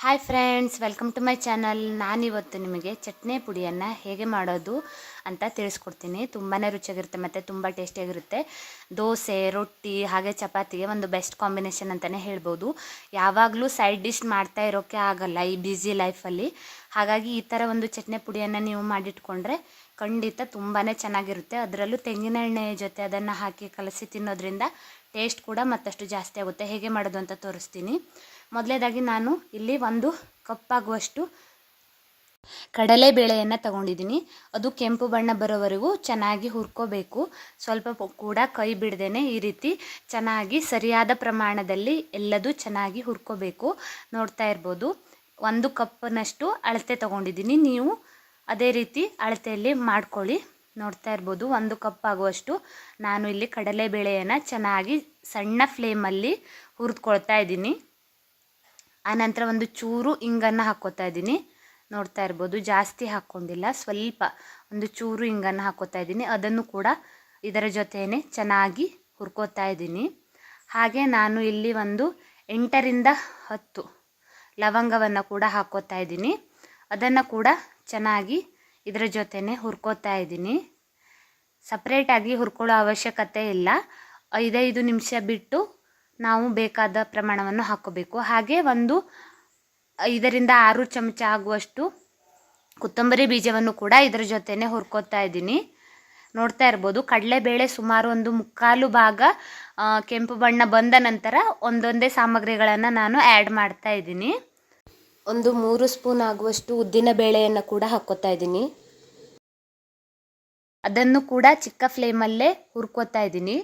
Hi friends, welcome to my channel. ನಾನಿವತ್ತು ನಿಮಗೆ ಚಟ್ನಿ ಪುಡಿಯನ್ನು ಹೇಗೆ ಮಾಡೋದು ಅಂತ ತಿಳಿಸ್ಕೊಡ್ತೀನಿ. ತುಂಬಾ ರುಚಿಯಾಗಿರುತ್ತೆ ಮತ್ತು ತುಂಬ ಟೇಸ್ಟಿಯಾಗಿರುತ್ತೆ. ದೋಸೆ, ರೊಟ್ಟಿ ಹಾಗೆ ಚಪಾತಿಗೆ ಒಂದು ಬೆಸ್ಟ್ ಕಾಂಬಿನೇಷನ್ ಅಂತಲೇ ಹೇಳ್ಬೋದು. ಯಾವಾಗಲೂ ಸೈಡ್ ಡಿಶ್ ಮಾಡ್ತಾ ಇರೋಕ್ಕೆ ಆಗಲ್ಲ ಈ ಬ್ಯುಸಿ ಲೈಫಲ್ಲಿ. ಹಾಗಾಗಿ ಈ ಥರ ಒಂದು ಚಟ್ನಿ ಪುಡಿಯನ್ನು ನೀವು ಮಾಡಿಟ್ಕೊಂಡ್ರೆ ಖಂಡಿತ ತುಂಬಾ ಚೆನ್ನಾಗಿರುತ್ತೆ. ಅದರಲ್ಲೂ ತೆಂಗಿನ ಎಣ್ಣೆ ಜೊತೆ ಅದನ್ನು ಹಾಕಿ ಕಲಸಿ ತಿನ್ನೋದ್ರಿಂದ ಟೇಸ್ಟ್ ಕೂಡ ಮತ್ತಷ್ಟು ಜಾಸ್ತಿ ಆಗುತ್ತೆ. ಹೇಗೆ ಮಾಡೋದು ಅಂತ ತೋರಿಸ್ತೀನಿ. ಮೊದಲೇದಾಗಿ ನಾನು ಇಲ್ಲಿ 1 ಕಪ್ ಆಗುವಷ್ಟು ಕಡಲೆಬೇಳೆಯನ್ನು ತಗೊಂಡಿದ್ದೀನಿ. ಅದು ಕೆಂಪು ಬಣ್ಣ ಬರೋವರೆಗೂ ಚೆನ್ನಾಗಿ ಹುರ್ಕೋಬೇಕು. ಸ್ವಲ್ಪ ಕೂಡ ಕೈ ಬಿಡದೇನೆ ಈ ರೀತಿ ಚೆನ್ನಾಗಿ ಸರಿಯಾದ ಪ್ರಮಾಣದಲ್ಲಿ ಎಲ್ಲದೂ ಚೆನ್ನಾಗಿ ಹುರ್ಕೋಬೇಕು. ನೋಡ್ತಾ ಇರ್ಬೋದು, 1 ಕಪ್ನಷ್ಟು ಅಳತೆ ತಗೊಂಡಿದ್ದೀನಿ. ನೀವು ಅದೇ ರೀತಿ ಅಳತೆಯಲ್ಲಿ ಮಾಡ್ಕೊಳ್ಳಿ. ನೋಡ್ತಾ ಇರ್ಬೋದು, 1 ಕಪ್ ಆಗುವಷ್ಟು ನಾನು ಇಲ್ಲಿ ಕಡಲೆಬೇಳೆಯನ್ನು ಚೆನ್ನಾಗಿ ಸಣ್ಣ ಫ್ಲೇಮಲ್ಲಿ ಹುರಿದ್ಕೊಳ್ತಾ ಇದ್ದೀನಿ. ಆನಂತರ ಒಂದು ಚೂರು ಇಂಗನ್ನು ಹಾಕ್ಕೋತಾ ಇದ್ದೀನಿ. ನೋಡ್ತಾ ಇರ್ಬೋದು, ಜಾಸ್ತಿ ಹಾಕ್ಕೊಂಡಿಲ್ಲ, ಸ್ವಲ್ಪ ಒಂದು ಚೂರು ಇಂಗನ್ನು ಹಾಕ್ಕೋತಾ ಇದ್ದೀನಿ. ಅದನ್ನು ಕೂಡ ಇದರ ಜೊತೆಯೇ ಚೆನ್ನಾಗಿ ಹುರ್ಕೋತಾ ಇದ್ದೀನಿ. ಹಾಗೆ ನಾನು ಇಲ್ಲಿ ಒಂದು 8 ರಿಂದ 10 ಲವಂಗವನ್ನು ಕೂಡ ಹಾಕ್ಕೋತಾ ಇದ್ದೀನಿ. ಅದನ್ನು ಕೂಡ ಚೆನ್ನಾಗಿ ಇದರ ಜೊತೆಯೇ ಹುರ್ಕೋತಾ ಇದ್ದೀನಿ. ಸಪ್ರೇಟಾಗಿ ಹುರ್ಕೊಳ್ಳೋ ಅವಶ್ಯಕತೆ ಇಲ್ಲ. 5 ನಿಮಿಷ ಬಿಟ್ಟು ನಾವು ಬೇಕಾದ ಪ್ರಮಾಣವನ್ನು ಹಾಕ್ಕೋಬೇಕು. ಹಾಗೆ ಒಂದು 5 ರಿಂದ 6 ಚಮಚ ಆಗುವಷ್ಟು ಕೊತ್ತಂಬರಿ ಬೀಜವನ್ನು ಕೂಡ ಇದರ ಜೊತೆನೇ ಹುರ್ಕೋತಾ ಇದ್ದೀನಿ. ನೋಡ್ತಾ ಇರ್ಬೋದು, ಕಡಲೆಬೇಳೆ ಸುಮಾರು ಒಂದು 3/4 ಭಾಗ ಕೆಂಪು ಬಣ್ಣ ಬಂದ ನಂತರ ಒಂದೊಂದೇ ಸಾಮಗ್ರಿಗಳನ್ನು ನಾನು ಆ್ಯಡ್ ಮಾಡ್ತಾ ಇದ್ದೀನಿ. ಒಂದು 3 ಸ್ಪೂನ್ ಆಗುವಷ್ಟು ಉದ್ದಿನ ಬೇಳೆಯನ್ನು ಕೂಡ ಹಾಕ್ಕೋತಾ ಇದ್ದೀನಿ. ಅದನ್ನು ಕೂಡ ಚಿಕ್ಕ ಫ್ಲೇಮಲ್ಲೇ ಹುರ್ಕೋತಾ ಇದ್ದೀನಿ.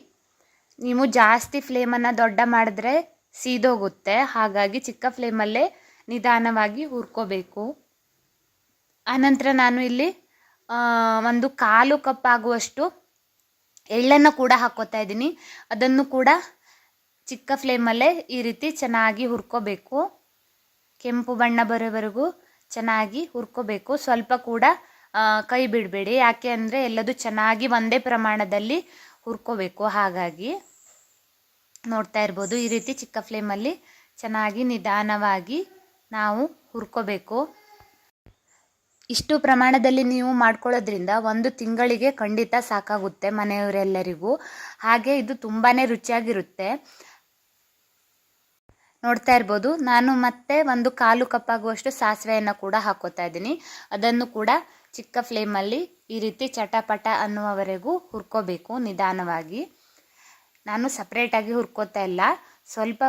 ನೀವು ಜಾಸ್ತಿ ಫ್ಲೇಮನ್ನು ದೊಡ್ಡ ಮಾಡಿದ್ರೆ ಸೀದೋಗುತ್ತೆ. ಹಾಗಾಗಿ ಚಿಕ್ಕ ಫ್ಲೇಮಲ್ಲೇ ನಿಧಾನವಾಗಿ ಹುರ್ಕೋಬೇಕು. ಆನಂತರ ನಾನು ಇಲ್ಲಿ 1/4 ಕಪ್ ಆಗುವಷ್ಟು ಎಳ್ಳನ್ನು ಕೂಡ ಹಾಕ್ಕೋತಾ ಇದ್ದೀನಿ. ಅದನ್ನು ಕೂಡ ಚಿಕ್ಕ ಫ್ಲೇಮಲ್ಲೇ ಈ ರೀತಿ ಚೆನ್ನಾಗಿ ಹುರ್ಕೋಬೇಕು. ಕೆಂಪು ಬಣ್ಣ ಬರೋವರೆಗೂ ಚೆನ್ನಾಗಿ ಹುರ್ಕೋಬೇಕು. ಸ್ವಲ್ಪ ಕೂಡ ಕೈ ಬಿಡಬೇಡಿ, ಯಾಕೆ ಅಂದರೆ ಎಲ್ಲದೂ ಚೆನ್ನಾಗಿ ಒಂದೇ ಪ್ರಮಾಣದಲ್ಲಿ ಹುರ್ಕೋಬೇಕು. ಹಾಗಾಗಿ ನೋಡ್ತಾ ಇರ್ಬೋದು, ಈ ರೀತಿ ಚಿಕ್ಕ ಫ್ಲೇಮಲ್ಲಿ ಚೆನ್ನಾಗಿ ನಿಧಾನವಾಗಿ ನಾವು ಹುರ್ಕೋಬೇಕು. ಇಷ್ಟು ಪ್ರಮಾಣದಲ್ಲಿ ನೀವು ಮಾಡ್ಕೊಳ್ಳೋದ್ರಿಂದ 1 ತಿಂಗಳಿಗೆ ಖಂಡಿತ ಸಾಕಾಗುತ್ತೆ ಮನೆಯವರೆಲ್ಲರಿಗೂ. ಹಾಗೆ ಇದು ತುಂಬಾ ರುಚಿಯಾಗಿರುತ್ತೆ. ನೋಡ್ತಾ ಇರ್ಬೋದು, ನಾನು ಮತ್ತೆ 1/4 ಕಪ್ ಆಗುವಷ್ಟು ಸಾಸಿವೆಯನ್ನು ಕೂಡ ಹಾಕ್ಕೋತಾ ಇದ್ದೀನಿ. ಅದನ್ನು ಕೂಡ ಚಿಕ್ಕ ಫ್ಲೇಮಲ್ಲಿ ಈ ರೀತಿ ಚಟಪಟ ಅನ್ನುವವರೆಗೂ ಹುರ್ಕೋಬೇಕು ನಿಧಾನವಾಗಿ. ನಾನು ಸಪ್ರೇಟಾಗಿ ಹುರ್ಕೋತಾ ಇಲ್ಲ, ಸ್ವಲ್ಪ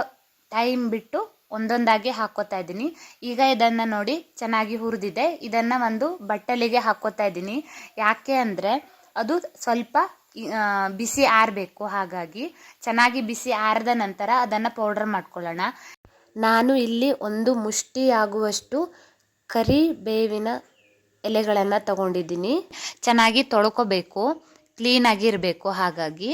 ಟೈಮ್ ಬಿಟ್ಟು ಒಂದೊಂದಾಗಿ ಹಾಕ್ಕೋತಾ ಇದ್ದೀನಿ. ಈಗ ಇದನ್ನು ನೋಡಿ ಚೆನ್ನಾಗಿ ಹುರಿದಿದೆ. ಇದನ್ನು ಒಂದು ಬಟ್ಟಲಿಗೆ ಹಾಕ್ಕೋತಾ ಇದ್ದೀನಿ. ಯಾಕೆ ಅಂದರೆ ಅದು ಸ್ವಲ್ಪ ಬಿಸಿ ಆರಬೇಕು. ಹಾಗಾಗಿ ಚೆನ್ನಾಗಿ ಬಿಸಿ ಆರಿದ ನಂತರ ಅದನ್ನು ಪೌಡರ್ ಮಾಡ್ಕೊಳ್ಳೋಣ. ನಾನು ಇಲ್ಲಿ 1 ಮುಷ್ಟಿ ಆಗುವಷ್ಟು ಕರಿಬೇವಿನ ಎಲೆಗಳನ್ನು ತಗೊಂಡಿದ್ದೀನಿ. ಚೆನ್ನಾಗಿ ತೊಳ್ಕೊಬೇಕು, ಕ್ಲೀನಾಗಿ ಇರಬೇಕು. ಹಾಗಾಗಿ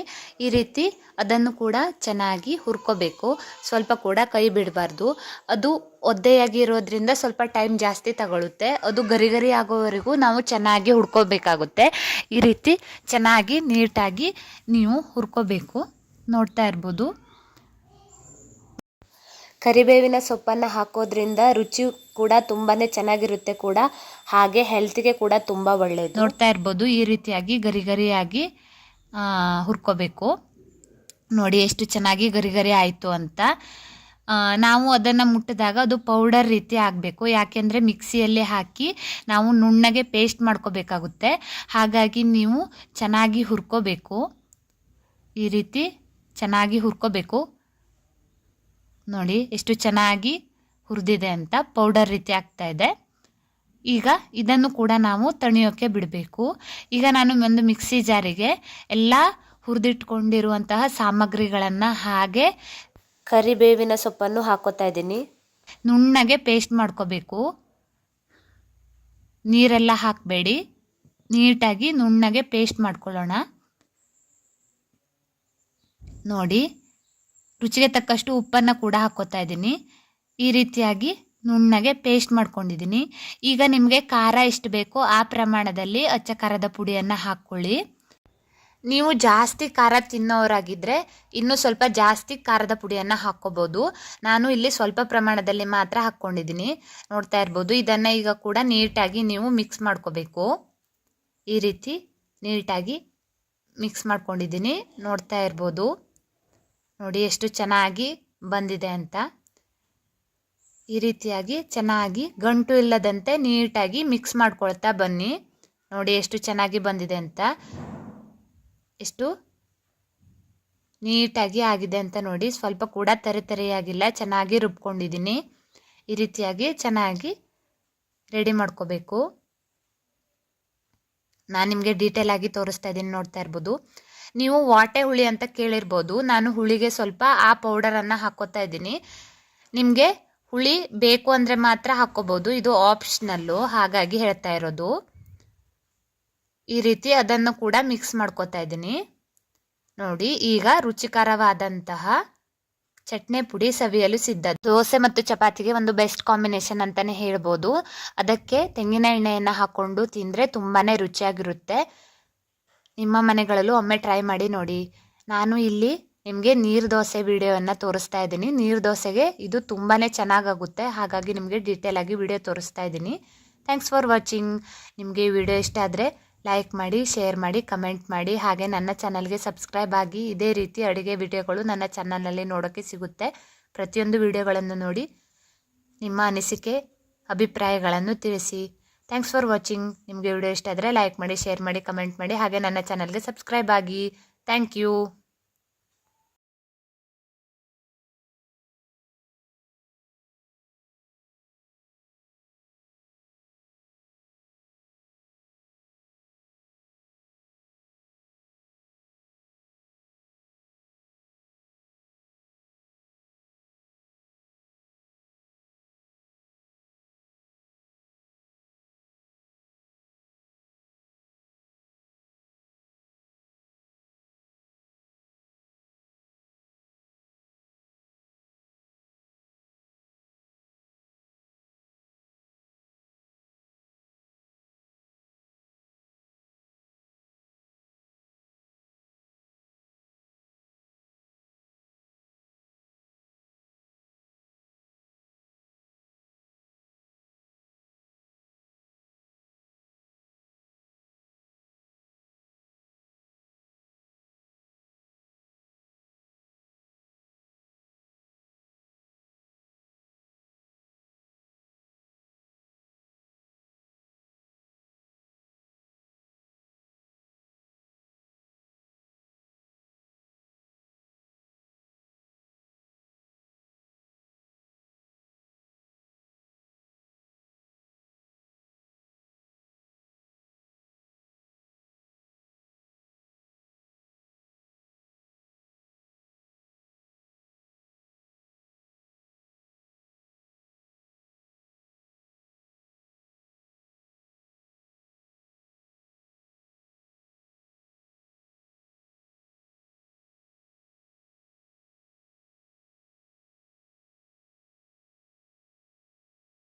ಈ ರೀತಿ ಅದನ್ನು ಕೂಡ ಚೆನ್ನಾಗಿ ಹುರ್ಕೋಬೇಕು. ಸ್ವಲ್ಪ ಕೂಡ ಕೈ ಬಿಡಬಾರ್ದು. ಅದು ಒದ್ದೆಯಾಗಿ ಇರೋದ್ರಿಂದ ಸ್ವಲ್ಪ ಟೈಮ್ ಜಾಸ್ತಿ ತಗೊಳುತ್ತೆ. ಅದು ಗರಿ ಗರಿ ಆಗೋವರೆಗೂ ನಾವು ಚೆನ್ನಾಗಿ ಹುರ್ಕೋಬೇಕಾಗುತ್ತೆ. ಈ ರೀತಿ ಚೆನ್ನಾಗಿ ನೀಟಾಗಿ ನೀವು ಹುರ್ಕೋಬೇಕು. ನೋಡ್ತಾ ಇರ್ಬೋದು, ಕರಿಬೇವಿನ ಸೊಪ್ಪನ್ನು ಹಾಕೋದ್ರಿಂದ ರುಚಿ ಕೂಡ ತುಂಬಾ ಚೆನ್ನಾಗಿರುತ್ತೆ ಕೂಡ. ಹಾಗೆ ಹೆಲ್ತ್ಗೆ ಕೂಡ ತುಂಬ ಒಳ್ಳೆಯದು. ನೋಡ್ತಾ ಇರ್ಬೋದು, ಈ ರೀತಿಯಾಗಿ ಗರಿ ಗರಿಯಾಗಿ ಹುರ್ಕೋಬೇಕು. ನೋಡಿ ಎಷ್ಟು ಚೆನ್ನಾಗಿ ಗರಿ ಗರಿ ಆಯಿತು ಅಂತ. ನಾವು ಅದನ್ನು ಮುಟ್ಟಿದಾಗ ಅದು ಪೌಡರ್ ರೀತಿ ಆಗಬೇಕು. ಯಾಕೆಂದರೆ ಮಿಕ್ಸಿಯಲ್ಲಿ ಹಾಕಿ ನಾವು ನುಣ್ಣಗೆ ಪೇಸ್ಟ್ ಮಾಡ್ಕೋಬೇಕಾಗುತ್ತೆ. ಹಾಗಾಗಿ ನೀವು ಚೆನ್ನಾಗಿ ಹುರ್ಕೋಬೇಕು. ಈ ರೀತಿ ಚೆನ್ನಾಗಿ ಹುರ್ಕೋಬೇಕು. ನೋಡಿ ಎಷ್ಟು ಚೆನ್ನಾಗಿ ಹುರಿದಿದೆ ಅಂತ, ಪೌಡರ್ ರೀತಿ ಆಗ್ತಾ ಇದೆ. ಈಗ ಇದನ್ನು ಕೂಡ ನಾವು ತಣಿಯೋಕ್ಕೆ ಬಿಡಬೇಕು. ಈಗ ನಾನು ಒಂದು ಮಿಕ್ಸಿ ಜಾರಿಗೆ ಎಲ್ಲ ಹುರಿದಿಟ್ಕೊಂಡಿರುವಂತಹ ಸಾಮಗ್ರಿಗಳನ್ನು ಹಾಗೆ ಕರಿಬೇವಿನ ಸೊಪ್ಪನ್ನು ಹಾಕೋತಾ ಇದ್ದೀನಿ. ನುಣ್ಣಗೆ ಪೇಸ್ಟ್ ಮಾಡ್ಕೋಬೇಕು. ನೀರೆಲ್ಲ ಹಾಕಬೇಡಿ, ನೀಟಾಗಿ ನುಣ್ಣಗೆ ಪೇಸ್ಟ್ ಮಾಡ್ಕೊಳ್ಳೋಣ. ನೋಡಿ, ರುಚಿಗೆ ತಕ್ಕಷ್ಟು ಉಪ್ಪನ್ನು ಕೂಡ ಹಾಕ್ಕೋತಾ ಇದ್ದೀನಿ. ಈ ರೀತಿಯಾಗಿ ನುಣ್ಣಗೆ ಪೇಸ್ಟ್ ಮಾಡ್ಕೊಂಡಿದ್ದೀನಿ. ಈಗ ನಿಮಗೆ ಖಾರ ಎಷ್ಟು ಬೇಕೋ ಆ ಪ್ರಮಾಣದಲ್ಲಿ ಅಚ್ಚ ಖಾರದ ಪುಡಿಯನ್ನು ಹಾಕ್ಕೊಳ್ಳಿ. ನೀವು ಜಾಸ್ತಿ ಖಾರ ತಿನ್ನೋರಾಗಿದ್ದರೆ ಇನ್ನೂ ಸ್ವಲ್ಪ ಜಾಸ್ತಿ ಖಾರದ ಪುಡಿಯನ್ನು ಹಾಕ್ಕೋಬೋದು. ನಾನು ಇಲ್ಲಿ ಸ್ವಲ್ಪ ಪ್ರಮಾಣದಲ್ಲಿ ಮಾತ್ರ ಹಾಕ್ಕೊಂಡಿದ್ದೀನಿ. ನೋಡ್ತಾ ಇರ್ಬೋದು. ಇದನ್ನು ಈಗ ಕೂಡ ನೀಟಾಗಿ ನೀವು ಮಿಕ್ಸ್ ಮಾಡ್ಕೋಬೇಕು. ಈ ರೀತಿ ನೀಟಾಗಿ ಮಿಕ್ಸ್ ಮಾಡ್ಕೊಂಡಿದ್ದೀನಿ. ನೋಡ್ತಾ ಇರ್ಬೋದು. ನೋಡಿ ಎಷ್ಟು ಚೆನ್ನಾಗಿ ಬಂದಿದೆ ಅಂತ. ಈ ರೀತಿಯಾಗಿ ಚೆನ್ನಾಗಿ ಗಂಟು ಇಲ್ಲದಂತೆ ನೀಟಾಗಿ ಮಿಕ್ಸ್ ಮಾಡ್ಕೊಳ್ತಾ ಬನ್ನಿ. ನೋಡಿ ಎಷ್ಟು ಚೆನ್ನಾಗಿ ಬಂದಿದೆ ಅಂತ, ಎಷ್ಟು ನೀಟಾಗಿ ಆಗಿದೆ ಅಂತ ನೋಡಿ. ಸ್ವಲ್ಪ ಕೂಡ ತರಿಯಾಗಿಲ್ಲ, ಚೆನ್ನಾಗಿ ರುಬ್ಕೊಂಡಿದ್ದೀನಿ. ಈ ರೀತಿಯಾಗಿ ಚೆನ್ನಾಗಿ ರೆಡಿ ಮಾಡ್ಕೋಬೇಕು. ನಾನು ನಿಮಗೆ ಡೀಟೇಲ್ ಆಗಿ ತೋರಿಸ್ತಾ ಇದ್ದೀನಿ. ನೋಡ್ತಾ ಇರ್ಬೋದು. ನೀವು ವಾಟೆ ಹುಳಿ ಅಂತ ಕೇಳಿರ್ಬೋದು. ನಾನು ಹುಳಿಗೆ ಸ್ವಲ್ಪ ಆ ಪೌಡರನ್ನು ಹಾಕ್ಕೋತಾ ಇದ್ದೀನಿ. ನಿಮಗೆ ಹುಳಿ ಬೇಕು ಅಂದರೆ ಮಾತ್ರ ಹಾಕ್ಕೋಬೋದು, ಇದು ಆಪ್ಷನಲ್ಲು, ಹಾಗಾಗಿ ಹೇಳ್ತಾ ಇರೋದು. ಈ ರೀತಿ ಅದನ್ನು ಕೂಡ ಮಿಕ್ಸ್ ಮಾಡ್ಕೋತಾ ಇದ್ದೀನಿ. ನೋಡಿ, ಈಗ ರುಚಿಕರವಾದಂತಹ ಚಟ್ನಿ ಪುಡಿ ಸವಿಯಲು ಸಿದ್ಧ. ದೋಸೆ ಮತ್ತು ಚಪಾತಿಗೆ ಒಂದು ಬೆಸ್ಟ್ ಕಾಂಬಿನೇಷನ್ ಅಂತಲೇ ಹೇಳ್ಬೋದು. ಅದಕ್ಕೆ ತೆಂಗಿನ ಎಣ್ಣೆಯನ್ನು ಹಾಕ್ಕೊಂಡು ತಿಂದರೆ ತುಂಬಾ ರುಚಿಯಾಗಿರುತ್ತೆ. ನಿಮ್ಮ ಮನೆಗಳಲ್ಲೂ ಒಮ್ಮೆ ಟ್ರೈ ಮಾಡಿ ನೋಡಿ. ನಾನು ಇಲ್ಲಿ ನಿಮಗೆ ನೀರು ದೋಸೆ ವಿಡಿಯೋವನ್ನು ತೋರಿಸ್ತಾ ಇದ್ದೀನಿ. ನೀರು ದೋಸೆಗೆ ಇದು ತುಂಬಾ ಚೆನ್ನಾಗಾಗುತ್ತೆ, ಹಾಗಾಗಿ ನಿಮಗೆ ಡೀಟೇಲ್ ಆಗಿ ವಿಡಿಯೋ ತೋರಿಸ್ತಾ ಇದ್ದೀನಿ. Thanks for watching. ನಿಮಗೆ ಈ ವಿಡಿಯೋ ಇಷ್ಟ ಆದರೆ ಲೈಕ್ ಮಾಡಿ, ಶೇರ್ ಮಾಡಿ, ಕಮೆಂಟ್ ಮಾಡಿ. ಹಾಗೆ ನನ್ನ ಚಾನಲ್ಗೆ ಸಬ್ಸ್ಕ್ರೈಬ್ ಆಗಿ. ಇದೇ ರೀತಿ ಅಡುಗೆ ವಿಡಿಯೋಗಳು ನನ್ನ ಚಾನಲ್ನಲ್ಲಿ ನೋಡೋಕ್ಕೆ ಸಿಗುತ್ತೆ. ಪ್ರತಿಯೊಂದು ವಿಡಿಯೋಗಳನ್ನು ನೋಡಿ ನಿಮ್ಮ ಅನಿಸಿಕೆ, ಅಭಿಪ್ರಾಯಗಳನ್ನು ತಿಳಿಸಿ. Thanks for watching. ನಿಮಗೆ ವಿಡಿಯೋ ಇಷ್ಟ ಆದರೆ ಲೈಕ್ ಮಾಡಿ, ಶೇರ್ ಮಾಡಿ, ಕಮೆಂಟ್ ಮಾಡಿ. ಹಾಗೆ ನನ್ನ ಚಾನಲ್ಗೆ ಸಬ್ಸ್ಕ್ರೈಬ್ ಆಗಿ. Thank you.